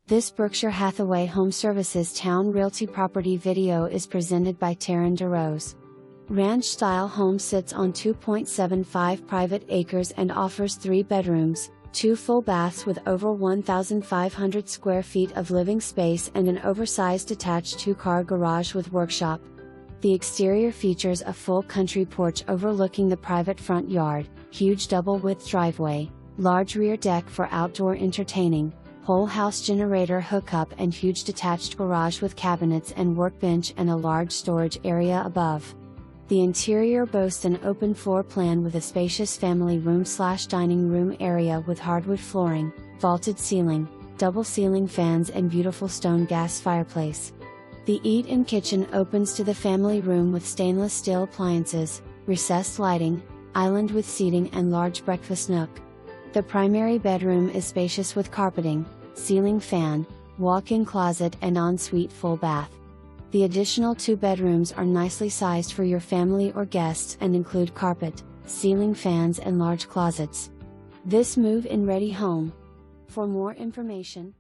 This Berkshire Hathaway HomeServices Towne Realty property video is presented by Taryn DeRose. Ranch-style home sits on 2.75 private acres and offers 3 bedrooms, 2 full baths with over 1,500 square feet of living space and an oversized detached 2-car garage with workshop. The exterior features a full country porch overlooking the private front yard, huge double-width driveway, large rear deck for outdoor entertaining, whole house generator hookup and huge detached garage with cabinets and workbench and a large storage area above. The interior boasts an open floor plan with a spacious family room/dining room area with hardwood flooring, vaulted ceiling, double ceiling fans and beautiful stone gas fireplace. The eat-in kitchen opens to the family room with stainless steel appliances, recessed lighting, island with seating and large breakfast nook. The primary bedroom is spacious with carpeting, ceiling fan, walk-in closet and ensuite full bath. The additional 2 bedrooms are nicely sized for your family or guests and include carpet, ceiling fans and large closets. This move-in ready home. For more information,